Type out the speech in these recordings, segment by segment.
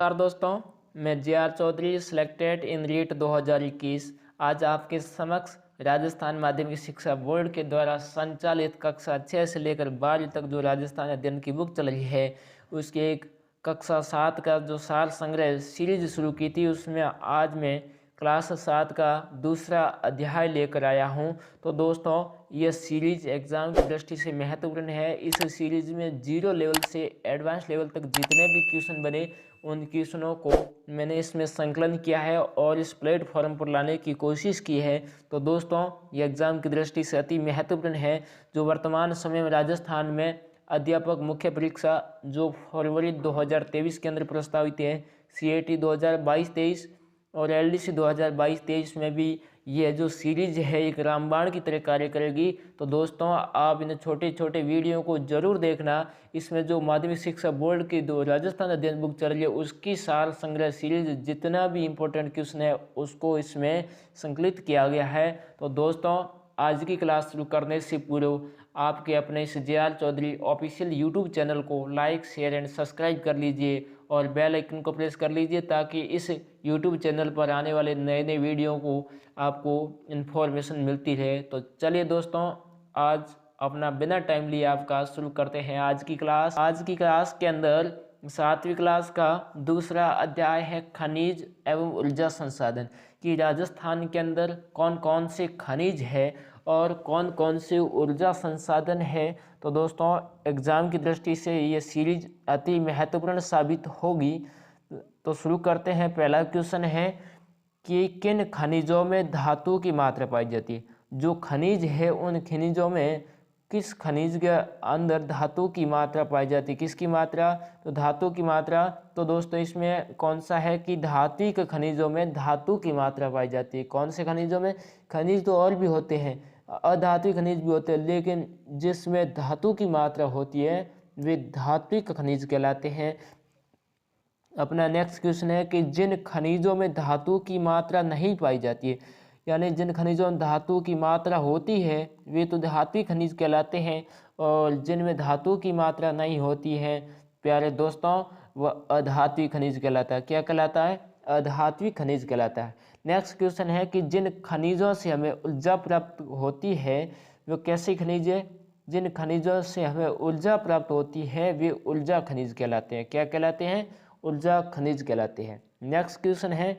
नमस्कार दोस्तों, मैं जे.आर. चौधरी सिलेक्टेड इन रीट 2021 आज आपके समक्ष राजस्थान माध्यमिक शिक्षा बोर्ड के द्वारा संचालित कक्षा 6 से लेकर 12वीं तक जो राजस्थान अध्ययन की बुक चल रही है उसके एक कक्षा 7 का जो सार संग्रह सीरीज शुरू की थी उसमें आज मैं क्लास 7 का दूसरा अध्याय लेकर आया हूं। तो दोस्तों यह सीरीज एग्ज़ाम की दृष्टि से महत्वपूर्ण है। इस सीरीज में 0 लेवल से एडवांस लेवल तक जितने भी क्वेश्चन बने उन क्वेश्चनों को मैंने इसमें संकलन किया है और इस प्लेटफॉर्म पर लाने की कोशिश की है। तो दोस्तों ये एग्ज़ाम की दृष्टि से अति महत्वपूर्ण है। जो वर्तमान समय में राजस्थान में अध्यापक मुख्य परीक्षा जो फरवरी 2023 के अंदर प्रस्तावित है, CAT 2022-23 और LDC 2022-23 में भी ये जो सीरीज है एक रामबाण की तरह कार्य करेगी। तो दोस्तों आप इन छोटे छोटे वीडियो को जरूर देखना। इसमें जो माध्यमिक शिक्षा बोर्ड की जो राजस्थान अध्ययन बुक चल रही है उसकी सार संग्रह सीरीज जितना भी इम्पोर्टेंट क्वेश्चन है उसको इसमें संकलित किया गया है। तो दोस्तों आज की क्लास शुरू करने से पूर्व आपके अपने इस J R. Chaudhary official YouTube channel को लाइक शेयर एंड सब्सक्राइब कर लीजिए और बेल आइकन को प्रेस कर लीजिए ताकि इस यूट्यूब चैनल पर आने वाले नए नए वीडियो को आपको इन्फॉर्मेशन मिलती रहे। तो चलिए दोस्तों आज अपना बिना टाइम लिए आपका शुरू करते हैं आज की क्लास। आज की क्लास के अंदर 7वीं क्लास का दूसरा अध्याय है खनिज एवं ऊर्जा संसाधन कि राजस्थान के अंदर कौन कौन से खनिज है और कौन कौन से ऊर्जा संसाधन है। तो दोस्तों एग्ज़ाम की दृष्टि से ये सीरीज अति महत्वपूर्ण साबित होगी। तो शुरू करते हैं। पहला क्वेश्चन है कि किन खनिजों में धातु की मात्रा पाई जाती है। जो खनिज है उन खनिजों में किस खनिज के अंदर धातु की मात्रा पाई जाती है। किसकी मात्रा? तो धातु की मात्रा। तो दोस्तों इसमें कौन सा है कि धात्विक खनिजों में धातु की मात्रा पाई जाती है। कौन से खनिजों में? खनिज तो और भी होते हैं, अधात्विक खनिज भी होते हैं, लेकिन जिसमें धातु की मात्रा होती है वे धात्विक खनिज कहलाते हैं। अपना नेक्स्ट क्वेश्चन है कि जिन खनिजों में धातु की मात्रा नहीं पाई जाती है, यानी जिन खनिजों में धातु की मात्रा होती है वे तो धात्विक खनिज कहलाते हैं और जिनमें धातु की मात्रा नहीं होती है प्यारे दोस्तों वह अधात्विक खनिज कहलाता है। क्या कहलाता है? अधात्विक खनिज कहलाता है। नेक्स्ट क्वेश्चन है कि जिन खनिजों से हमें ऊर्जा प्राप्त होती है वो कैसे खनिज है? जिन खनिजों से हमें ऊर्जा प्राप्त होती है वे ऊर्जा खनिज कहलाते हैं। क्या कहलाते हैं? ऊर्जा खनिज कहलाते हैं। नेक्स्ट क्वेश्चन है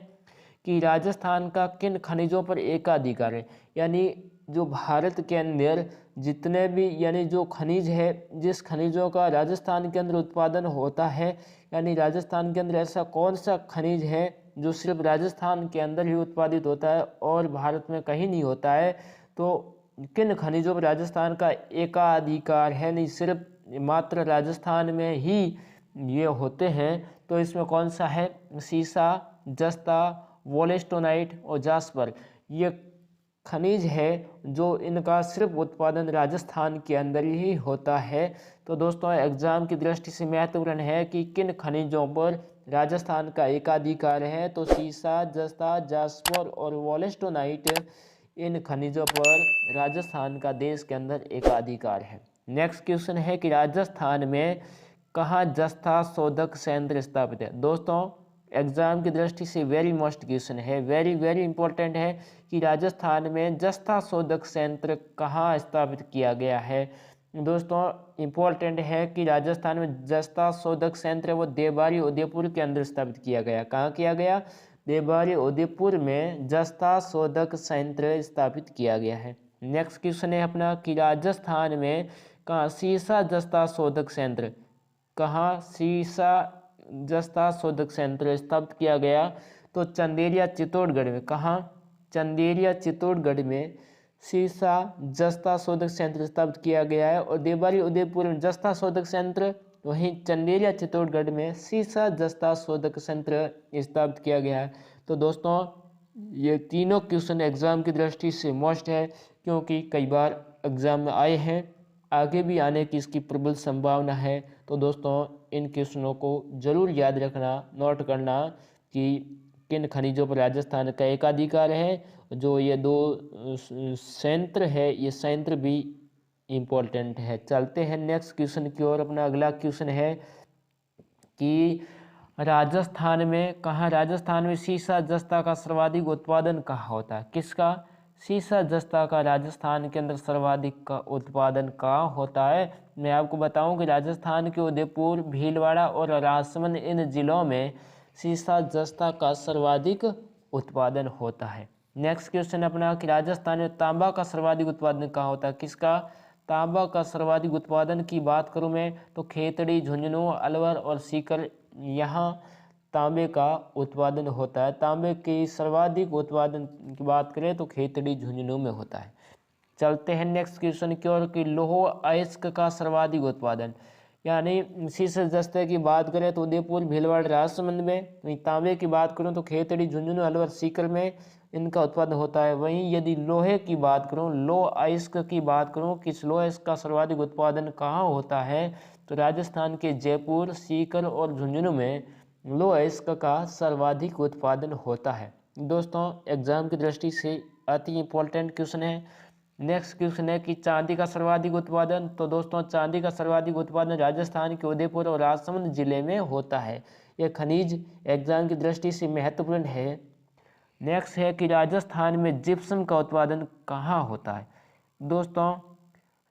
कि राजस्थान का किन खनिजों पर एकाधिकार है, यानी जो भारत के अंदर जितने भी यानी जो खनिज है जिस खनिजों का राजस्थान के अंदर उत्पादन होता है, यानी राजस्थान के अंदर ऐसा कौन सा खनिज है जो सिर्फ राजस्थान के अंदर ही उत्पादित होता है और भारत में कहीं नहीं होता है। तो किन खनिजों पर राजस्थान का एकाधिकार है, नहीं सिर्फ मात्र राजस्थान में ही ये होते हैं। तो इसमें कौन सा है? सीसा, जस्ता, वोलेस्टोनाइट और जास्पर ये खनिज है जो इनका सिर्फ उत्पादन राजस्थान के अंदर ही होता है। तो दोस्तों एग्जाम की दृष्टि से महत्वपूर्ण है कि किन खनिजों पर राजस्थान का एकाधिकार है। तो सीसा, जस्ता, जास्पर और वोलेस्टोनाइट इन खनिजों पर राजस्थान का देश के अंदर एकाधिकार है। नेक्स्ट क्वेश्चन है कि राजस्थान में कहाँ जस्ता शोधक संयंत्र स्थापित है। दोस्तों एग्जाम की दृष्टि से वेरी मोस्ट क्वेश्चन है, वेरी वेरी इंपॉर्टेंट है कि राजस्थान में जस्ता शोधक संयंत्र कहाँ स्थापित किया गया है। दोस्तों इम्पोर्टेंट है कि राजस्थान में जस्ता शोधक संयंत्र वो देवारी उदयपुर के अंदर स्थापित किया गया। कहाँ किया गया? देवारी उदयपुर में जस्ता शोधक संयंत्र स्थापित किया गया है। नेक्स्ट क्वेश्चन है अपना कि राजस्थान में कहाँ सीसा जस्ता शोधक संयंत्र, कहाँ सीसा जस्ता शोधक संयंत्र स्थापित किया गया? तो चंदेरिया चित्तौड़गढ़ में। कहाँ? चंदेरिया चित्तौड़गढ़ में सीसा जस्ता शोधक संयंत्र स्थापित किया गया है और देवारी उदयपुर में जस्ता शोधक संयंत्र, वहीं चंदेरिया चित्तौड़गढ़ में सीसा जस्ता शोधक संयंत्र स्थापित किया गया है। तो दोस्तों ये तीनों क्वेश्चन एग्जाम की दृष्टि से मोस्ट है क्योंकि कई बार एग्जाम में आए हैं, आगे भी आने की इसकी प्रबल संभावना है। तो दोस्तों इन क्वेश्चनों को जरूर याद रखना, नोट करना कि किन खनिजों पर राजस्थान का एकाधिकार है। जो ये दो संयंत्र है ये संयंत्र भी इम्पोर्टेंट है। चलते हैं नेक्स्ट क्वेश्चन की ओर। अपना अगला क्वेश्चन है कि राजस्थान में कहाँ, राजस्थान में सीसा जस्ता का सर्वाधिक उत्पादन कहाँ होता है? किसका? सीसा जस्ता का राजस्थान के अंदर सर्वाधिक का उत्पादन कहाँ होता है? मैं आपको बताऊं कि राजस्थान के उदयपुर, भीलवाड़ा और राजसमंद इन जिलों में सीसा जस्ता का सर्वाधिक उत्पादन होता है। नेक्स्ट क्वेश्चन अपना कि राजस्थान में तांबा का सर्वाधिक उत्पादन कहाँ होता है? किसका? तांबा का सर्वाधिक उत्पादन की बात करूं मैं तो खेतड़ी, झुंझुनू, अलवर और सीकर, यहाँ तांबे का उत्पादन होता है। तांबे की सर्वाधिक उत्पादन की बात करें तो खेतड़ी, झुंझुनू में होता है। चलते हैं नेक्स्ट क्वेश्चन की ओर कि लौह अयस्क का सर्वाधिक उत्पादन, यानी शीश जस्ते की बात करें तो उदयपुर, भीलवाड़ा, राजसमंद में। वहीं तांबे की बात करूं तो खेतड़ी, झुंझुनू, अलवर, सीकर में इनका उत्पादन होता है। वहीं यदि लोहे की बात करूं, लौह अयस्क की बात करूं कि इस लौह अयस्क का सर्वाधिक उत्पादन कहाँ होता है तो राजस्थान के जयपुर, सीकर और झुंझुनू में लौह अयस्क का सर्वाधिक उत्पादन होता है। दोस्तों एग्जाम की दृष्टि से अति इंपॉर्टेंट क्वेश्चन है। नेक्स्ट क्वेश्चन है कि चांदी का सर्वाधिक उत्पादन, तो दोस्तों चांदी का सर्वाधिक उत्पादन राजस्थान के उदयपुर और राजसमंद जिले में होता है। यह खनिज एग्जाम की दृष्टि से महत्वपूर्ण है। नेक्स्ट है कि राजस्थान में जिप्सम का उत्पादन कहाँ होता है? दोस्तों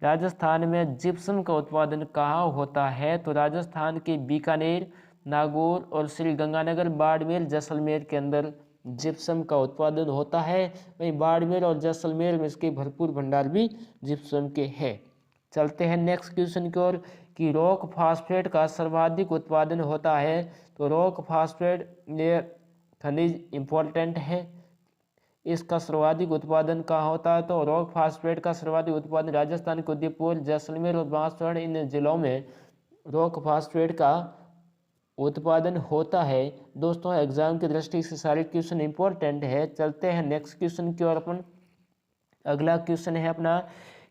राजस्थान में जिप्सम का उत्पादन कहाँ होता है तो राजस्थान के बीकानेर, नागौर और श्री गंगानगर, बाड़मेर, जैसलमेर के अंदर जिप्सम का उत्पादन होता है। वहीं बाड़मेर और जैसलमेर में इसके भरपूर भंडार भी जिप्सम के हैं। चलते हैं नेक्स्ट क्वेश्चन की ओर कि रॉक फास्फेट का सर्वाधिक उत्पादन होता है तो रॉक फास्फेट ये खनिज इम्पोर्टेंट है। इसका सर्वाधिक उत्पादन कहाँ होता है तो रॉक फास्फेट का सर्वाधिक उत्पादन राजस्थान के उदयपुर, जैसलमेर और बांसवाड़ा इन जिलों में रॉक फास्फेट का उत्पादन होता है। दोस्तों एग्जाम की दृष्टि से सारे क्वेश्चन इंपॉर्टेंट है। चलते हैं नेक्स्ट क्वेश्चन की ओर। अपन अगला क्वेश्चन है अपना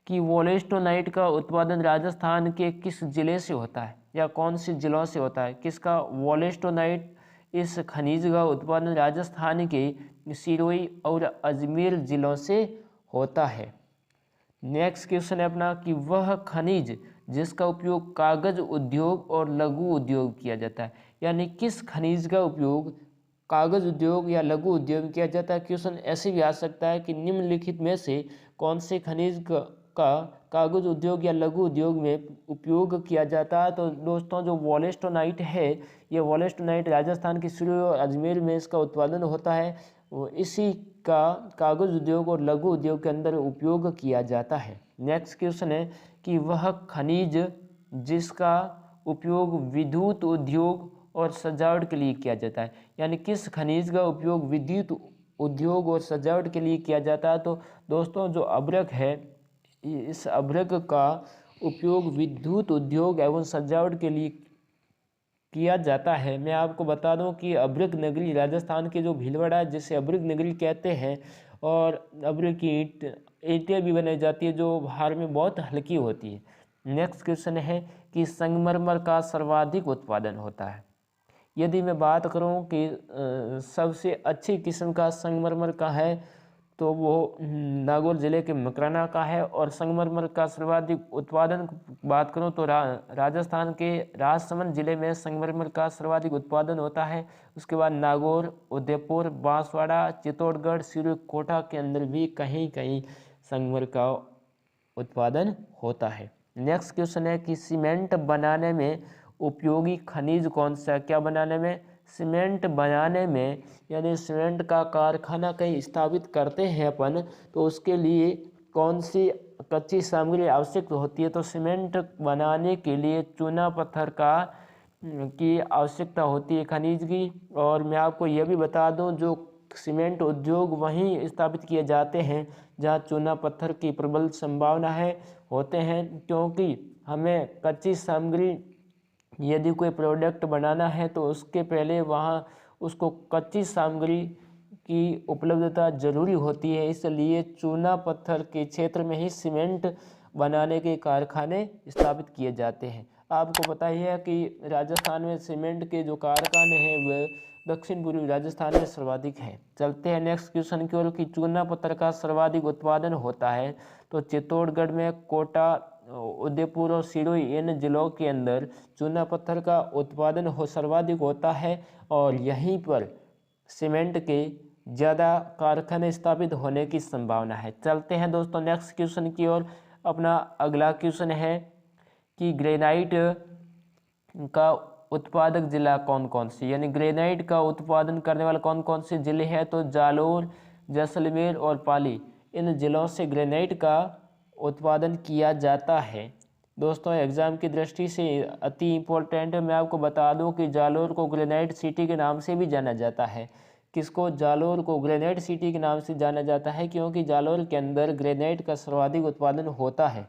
कि वोलेस्टोनाइट का उत्पादन राजस्थान के किस जिले से होता है या कौन से जिलों से होता है? किसका? वोलेस्टोनाइट इस खनिज का उत्पादन राजस्थान के सिरोही और अजमेर जिलों से होता है। नेक्स्ट क्वेश्चन है अपना कि वह खनिज जिसका उपयोग कागज उद्योग और लघु उद्योग किया जाता है, यानी किस खनिज का उपयोग कागज उद्योग या लघु उद्योग में किया जाता है। क्वेश्चन ऐसे भी आ सकता है कि निम्नलिखित में से कौन से खनिज का कागज उद्योग या लघु उद्योग में उपयोग किया जाता है तो दोस्तों जो वोलेस्टोनाइट है, ये वोलेस्टोनाइट राजस्थान की सिरोही और अजमेर में इसका उत्पादन होता है। वो इसी का कागज उद्योग और लघु उद्योग के अंदर उपयोग किया जाता है। नेक्स्ट क्वेश्चन है कि वह खनिज जिसका उपयोग विद्युत उद्योग और सजावट के लिए किया जाता है, यानी किस खनिज का उपयोग विद्युत उद्योग और सजावट के लिए किया जाता है तो दोस्तों जो अभ्रक है, इस अभ्रक का उपयोग विद्युत उद्योग एवं सजावट के लिए किया जाता है। मैं आपको बता दूं कि अभ्रक नगरी राजस्थान के जो भीलवाड़ा है जिसे अभ्रक नगरी कहते हैं, और अभ्रक की ईंटें भी बनाई जाती है जो भार में बहुत हल्की होती है। नेक्स्ट क्वेश्चन है कि संगमरमर का सर्वाधिक उत्पादन होता है। यदि मैं बात करूं कि सबसे अच्छी किस्म का संगमरमर का है तो वो नागौर जिले के मकराना का है। और संगमरमर का सर्वाधिक उत्पादन बात करूं तो राजस्थान के राजसमंद जिले में संगमरमर का सर्वाधिक उत्पादन होता है। उसके बाद नागौर, उदयपुर, बांसवाड़ा, चित्तौड़गढ़, सिरोही, कोटा के अंदर भी कहीं कहीं संगमरमर का उत्पादन होता है। नेक्स्ट क्वेश्चन है कि सीमेंट बनाने में उपयोगी खनिज कौन सा है? क्या बनाने में? सीमेंट बनाने में, यानी सीमेंट का कारखाना कहीं स्थापित करते हैं अपन तो उसके लिए कौन सी कच्ची सामग्री आवश्यक होती है तो सीमेंट बनाने के लिए चूना पत्थर की आवश्यकता होती है खनिज की। और मैं आपको यह भी बता दूं जो सीमेंट उद्योग वहीं स्थापित किए जाते हैं जहां चूना पत्थर की प्रबल संभावना होते हैं, क्योंकि हमें कच्ची सामग्री यदि कोई प्रोडक्ट बनाना है तो उसके पहले वहाँ उसको कच्ची सामग्री की उपलब्धता जरूरी होती है। इसलिए चूना पत्थर के क्षेत्र में ही सीमेंट बनाने के कारखाने स्थापित किए जाते हैं। आपको पता ही है कि राजस्थान में सीमेंट के जो कारखाने हैं वह दक्षिण पूर्वी राजस्थान में सर्वाधिक है। चलते हैं नेक्स्ट क्वेश्चन की ओर कि चूना पत्थर का सर्वाधिक उत्पादन होता है। तो चित्तौड़गढ़ में, कोटा, उदयपुर और सिरोही इन जिलों के अंदर चूना पत्थर का उत्पादन सर्वाधिक होता है और यहीं पर सीमेंट के ज़्यादा कारखाने स्थापित होने की संभावना है। चलते हैं दोस्तों नेक्स्ट क्वेश्चन की ओर। अपना अगला क्वेश्चन है कि ग्रेनाइट का उत्पादक जिला कौन कौन से, यानी ग्रेनाइट का उत्पादन करने वाले कौन कौन से जिले हैं। तो जालौर, जैसलमेर और पाली, इन जिलों से ग्रेनाइट का उत्पादन किया जाता है। दोस्तों एग्जाम की दृष्टि से अति इम्पोर्टेंट है। मैं आपको बता दूं कि जालौर को ग्रेनाइट सिटी के नाम से भी जाना जाता है। किसको? जालौर को ग्रेनाइट सिटी के नाम से जाना जाता है क्योंकि जालौर के अंदर ग्रेनाइट का सर्वाधिक उत्पादन होता है।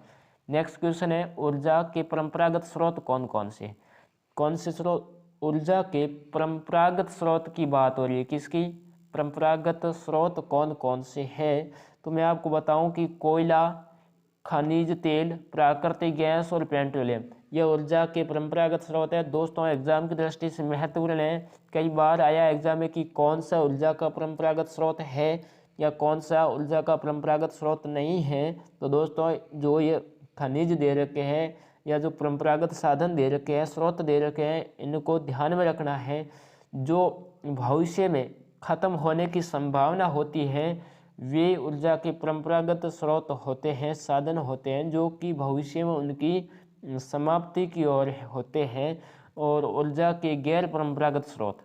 नेक्स्ट क्वेश्चन है ऊर्जा के परंपरागत स्रोत कौन कौन से? कौन से स्रोत? ऊर्जा के परंपरागत स्रोत की बात हो रही है। किसकी? परंपरागत स्रोत कौन कौन से हैं? तो मैं आपको बताऊं कि कोयला, खनिज तेल, प्राकृतिक गैस और पेट्रोलियम, यह ऊर्जा के परंपरागत स्रोत है। दोस्तों एग्जाम की दृष्टि से महत्वपूर्ण है। कई बार आया एग्जाम में कि कौन सा ऊर्जा का परंपरागत स्रोत है या कौन सा ऊर्जा का परंपरागत स्रोत नहीं है। तो दोस्तों जो ये खनिज दे रखे हैं या जो परंपरागत साधन दे रखे हैं, स्रोत दे रखे हैं, इनको ध्यान में रखना है। जो भविष्य में ख़त्म होने की संभावना होती है वे ऊर्जा के परंपरागत स्रोत होते हैं, साधन होते हैं जो कि भविष्य में उनकी समाप्ति की ओर होते हैं। और ऊर्जा के गैर परंपरागत स्रोत,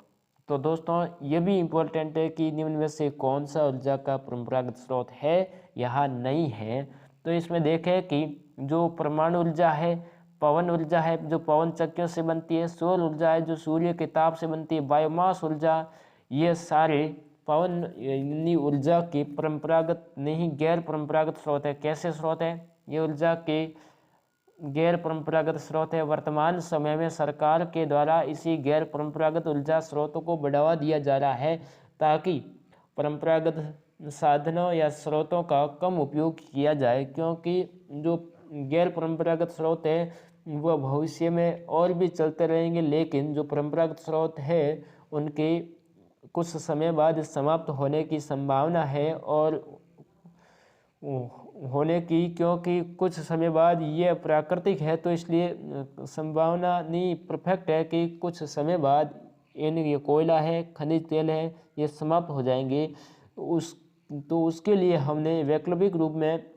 तो दोस्तों ये भी इम्पोर्टेंट है कि निम्न में से कौन सा ऊर्जा का परंपरागत स्रोत है, यहाँ नहीं है। तो इसमें देखें कि जो परमाणु ऊर्जा है, पवन ऊर्जा है जो पवन चक्कियों से बनती है, सौर ऊर्जा है जो सूर्य के ताप से बनती है, बायोमास ऊर्जा, ये सारे पवन यानी ऊर्जा के परंपरागत नहीं गैर परंपरागत स्रोत है। कैसे स्रोत है? ये ऊर्जा के गैर परंपरागत स्रोत है। वर्तमान समय में सरकार के द्वारा इसी गैर परंपरागत ऊर्जा स्रोतों को बढ़ावा दिया जा रहा है ताकि परंपरागत साधनों या स्रोतों का कम उपयोग किया जाए, क्योंकि जो गैर परंपरागत स्रोत है वह भविष्य में और भी चलते रहेंगे, लेकिन जो परंपरागत स्रोत है उनके कुछ समय बाद समाप्त होने की संभावना है और होने की, क्योंकि कुछ समय बाद ये प्राकृतिक है तो इसलिए संभावना नहीं परफेक्ट है कि कुछ समय बाद ये कोयला है, खनिज तेल है, ये समाप्त हो जाएंगे। तो उसके लिए हमने वैकल्पिक रूप में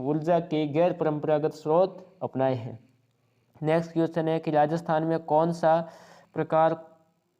ऊर्जा के गैर परंपरागत स्रोत अपनाए हैं। नेक्स्ट क्वेश्चन है कि राजस्थान में कौन सा प्रकार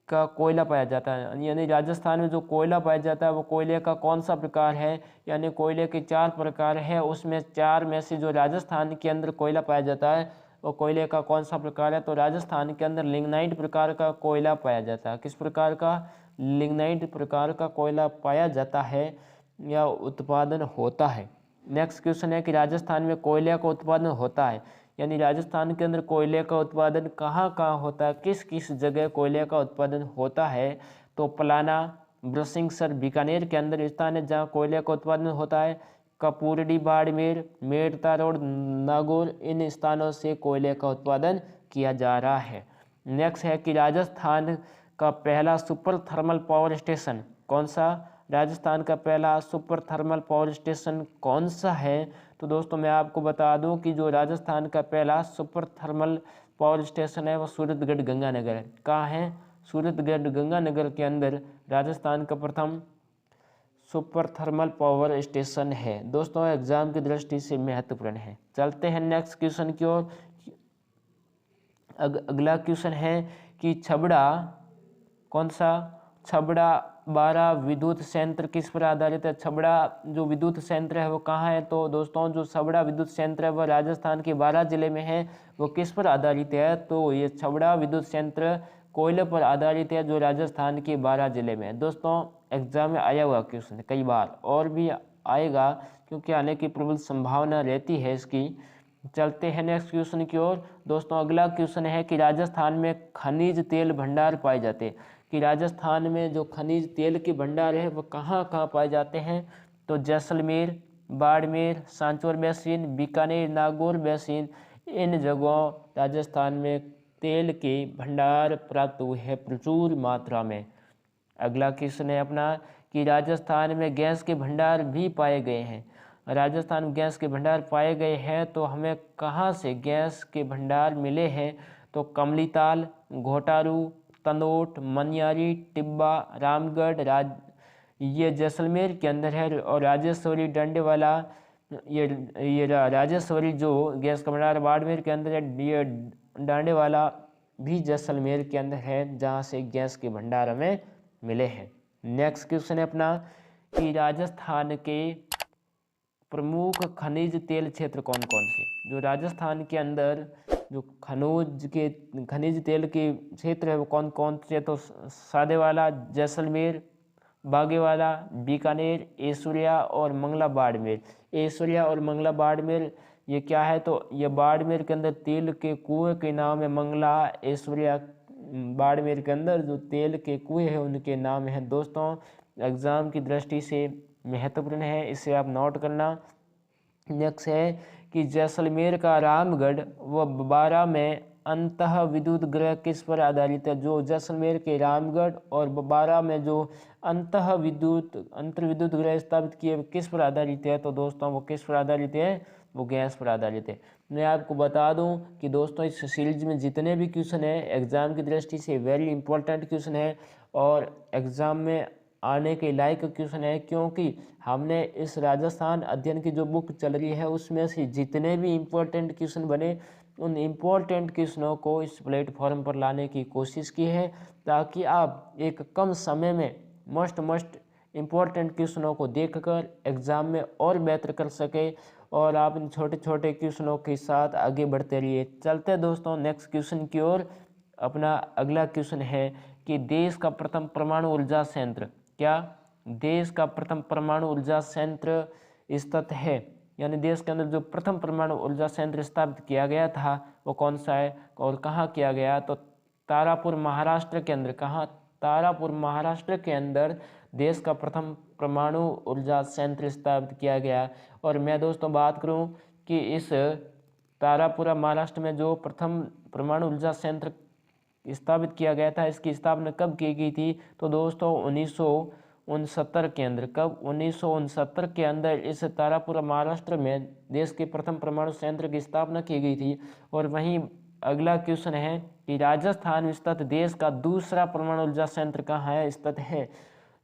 का कोयला पाया जाता है, यानी राजस्थान में जो कोयला पाया जाता है वो कोयले का कौन सा प्रकार है। यानी कोयले के 4 प्रकार है, उसमें 4 में से जो राजस्थान के अंदर कोयला पाया जाता है वो कोयले का कौन सा प्रकार है। तो राजस्थान के अंदर लिग्नाइट प्रकार का कोयला पाया जाता है। किस प्रकार का? लिग्नाइट प्रकार का कोयला पाया जाता है या उत्पादन होता है। नेक्स्ट क्वेश्चन है कि राजस्थान में कोयले का उत्पादन होता है, यानी राजस्थान के अंदर कोयले का उत्पादन कहाँ कहाँ होता है, किस किस जगह कोयले का उत्पादन होता है। तो पलाना, बरसिंहसर, बीकानेर के अंदर स्थान है जहाँ कोयले का उत्पादन होता है। कपूरडी, बाड़मेर, मेड़ता रोड, नागौर, इन स्थानों से कोयले का उत्पादन किया जा रहा है। नेक्स्ट है कि राजस्थान का पहला सुपर थर्मल पावर स्टेशन कौन सा? राजस्थान का पहला सुपर थर्मल पावर स्टेशन कौन सा है? तो दोस्तों मैं आपको बता दूं कि जो राजस्थान का पहला सुपर थर्मल पावर स्टेशन है वो सूरतगढ़ गंगानगर है। कहाँ है? सूरतगढ़ गंगानगर के अंदर राजस्थान का प्रथम सुपर थर्मल पावर स्टेशन है। दोस्तों एग्जाम की दृष्टि से महत्वपूर्ण है। चलते हैं नेक्स्ट क्वेश्चन की ओर। अगला क्वेश्चन है कि छबड़ा कौन सा? छबड़ा 12 विद्युत संयंत्र किस पर आधारित है? छबड़ा जो विद्युत संयंत्र है वो कहाँ है? तो दोस्तों जो छबड़ा विद्युत संयंत्र है वह राजस्थान के 12 जिले में है। वो किस पर आधारित है? तो ये छबड़ा विद्युत संयंत्र कोयले पर आधारित है जो राजस्थान के 12 जिले में है। दोस्तों एग्जाम में आया हुआ क्वेश्चन है, कई बार और भी आएगा क्योंकि आने की प्रबल संभावना रहती है इसकी। चलते हैं नेक्स्ट क्वेश्चन की ओर। दोस्तों अगला क्वेश्चन है कि राजस्थान में खनिज तेल भंडार पाए जाते हैं, कि राजस्थान में जो खनिज तेल के भंडार है वो कहाँ कहाँ पाए जाते हैं। तो जैसलमेर, बाड़मेर, सांचौर बेसिन, बीकानेर, नागौर बेसिन, इन जगहों राजस्थान में तेल के भंडार प्राप्त हुए हैं प्रचुर मात्रा में। अगला क्वेश्चन है अपना कि राजस्थान में गैस के भंडार भी पाए गए हैं। राजस्थान में गैस के भंडार पाए गए हैं तो हमें कहाँ से गैस के भंडार मिले हैं? तो कमलीताल, घोटारू, तंदोट, मनियारी, टिब्बा, रामगढ़, ये जैसलमेर के अंदर है। और राजेश्वरी डंडेवाला, ये राजेश्वरी जो गैस का भंडार बाड़मेर के अंदर है, ये डांडेवाला भी जैसलमेर के अंदर है, जहाँ से गैस के भंडार हमें मिले हैं। नेक्स्ट क्वेश्चन है अपना कि राजस्थान के प्रमुख खनिज तेल क्षेत्र कौन कौन से? जो राजस्थान के अंदर जो खनिज तेल के क्षेत्र है वो कौन कौन से? तो सादेवाला, जैसलमेर, बागेवाला, बीकानेर, ऐश्वर्या और मंगला बाड़मेर। ऐश्वर्या और मंगला बाड़मेर ये क्या है? तो ये बाड़मेर के अंदर तेल के कुएं के नाम है मंगला, ऐश्वर्या। बाड़मेर के अंदर जो तेल के कुएं हैं उनके नाम हैं। दोस्तों एग्जाम की दृष्टि से महत्वपूर्ण है, इसे आप नोट करना। नेक्स्ट है कि जैसलमेर का रामगढ़ व बारा में अंतः विद्युत गृह किस पर आधारित है? जो जैसलमेर के रामगढ़ और बारा में जो अंतर विद्युत गृह स्थापित किए किस पर आधारित है? तो दोस्तों वो किस पर आधारित है? वो गैस पर आधारित है। मैं आपको बता दूं कि दोस्तों इस सीरीज में जितने भी क्वेश्चन है एग्जाम की दृष्टि से वेरी इंपॉर्टेंट क्वेश्चन है और एग्जाम में आने के लायक क्वेश्चन है, क्योंकि हमने इस राजस्थान अध्ययन की जो बुक चल रही है उसमें से जितने भी इम्पोर्टेंट क्वेश्चन बने उन इम्पोर्टेंट क्वेश्चनों को इस प्लेटफॉर्म पर लाने की कोशिश की है, ताकि आप एक कम समय में मोस्ट इम्पोर्टेंट क्वेश्चनों को देखकर एग्ज़ाम में और बेहतर कर सके और आप इन छोटे छोटे क्वेश्चनों के साथ आगे बढ़ते रहिए। चलते दोस्तों नेक्स्ट क्वेश्चन की ओर। अपना अगला क्वेश्चन है कि देश का प्रथम परमाणु ऊर्जा संयंत्र, क्या देश का प्रथम परमाणु ऊर्जा संयंत्र स्थित है? यानी देश के अंदर जो प्रथम परमाणु ऊर्जा संयंत्र स्थापित किया गया था वो कौन सा है और कहाँ किया गया? तो तारापुर महाराष्ट्र के अंदर। कहाँ? तारापुर महाराष्ट्र के अंदर देश का प्रथम परमाणु ऊर्जा संयंत्र स्थापित किया गया। और मैं दोस्तों बात करूं कि इस तारापुरा महाराष्ट्र में जो प्रथम परमाणु ऊर्जा संयंत्र स्थापित किया गया था, इसकी स्थापना कब की गई थी? तो दोस्तों 1969 के अंदर। कब? 1969 के अंदर इस तारापुरा महाराष्ट्र में देश के प्रथम परमाणु संयंत्र की स्थापना की गई थी। और वहीं अगला क्वेश्चन है कि राजस्थान स्थित देश का दूसरा परमाणु ऊर्जा संयंत्र कहाँ है स्थित है?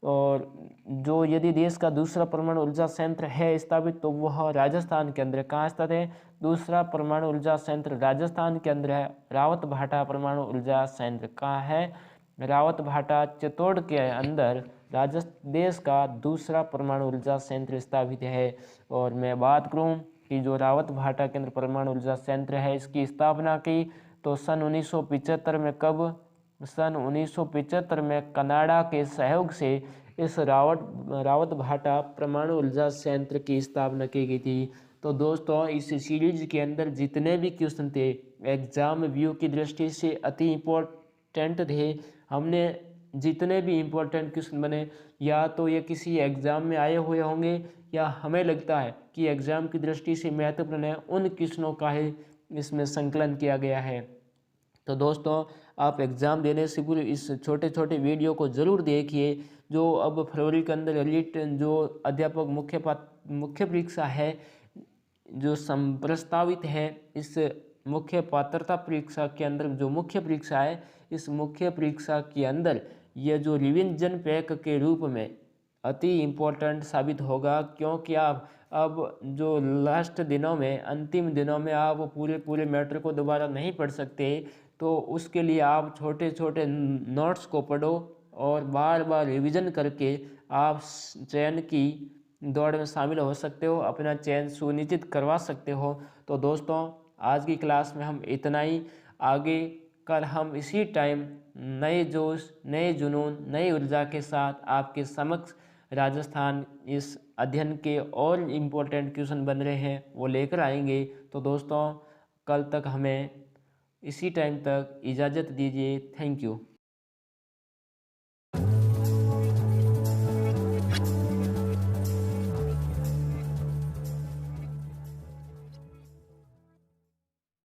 और जो यदि देश का दूसरा परमाणु ऊर्जा संयंत्र है स्थापित तो वह राजस्थान के अंदर कहाँ स्थित है? दूसरा परमाणु ऊर्जा संयंत्र राजस्थान के अंदर है। रावतभाटा परमाणु ऊर्जा संयंत्र कहाँ है? रावतभाटा चित्तौड़ के अंदर देश का दूसरा परमाणु ऊर्जा संयंत्र स्थापित है। और मैं बात करूं कि जो रावतभाटा के अंदर परमाणु ऊर्जा संयंत्र है इसकी स्थापना की तो सन 1975 में। कब? सन 1975 में कनाडा के सहयोग से इस रावतभाटा परमाणु ऊर्जा संयंत्र की स्थापना की गई थी। तो दोस्तों इस सीरीज के अंदर जितने भी क्वेश्चन थे एग्जाम व्यू की दृष्टि से अति इम्पोर्टेंट थे। हमने जितने भी इम्पोर्टेंट क्वेश्चन बने या तो ये किसी एग्ज़ाम में आए हुए होंगे या हमें लगता है कि एग्ज़ाम की दृष्टि से महत्वपूर्ण है, उन क्वेश्चनों का ही इसमें संकलन किया गया है। तो दोस्तों आप एग्ज़ाम देने से पूर्व इस छोटे छोटे वीडियो को ज़रूर देखिए। जो अब फरवरी के अंदर रिट जो अध्यापक मुख्य परीक्षा है जो प्रस्तावित है, इस मुख्य पात्रता परीक्षा के अंदर जो मुख्य परीक्षा है, इस मुख्य परीक्षा के अंदर यह जो रिविजन पैक के रूप में अति इम्पोर्टेंट साबित होगा, क्योंकि आप अब जो लास्ट दिनों में अंतिम दिनों में आप पूरे मैटर को दोबारा नहीं पढ़ सकते, तो उसके लिए आप छोटे छोटे नोट्स को पढ़ो और बार बार रिवीजन करके आप चयन की दौड़ में शामिल हो सकते हो, अपना चयन सुनिश्चित करवा सकते हो। तो दोस्तों आज की क्लास में हम इतना ही। आगे कल हम इसी टाइम नए जोश, नए जुनून, नई ऊर्जा के साथ आपके समक्ष राजस्थान इस अध्ययन के और इम्पोर्टेंट क्वेश्चन बन रहे हैं वो लेकर आएंगे। तो दोस्तों कल तक हमें इसी टाइम तक इजाज़त दीजिए। Thank you.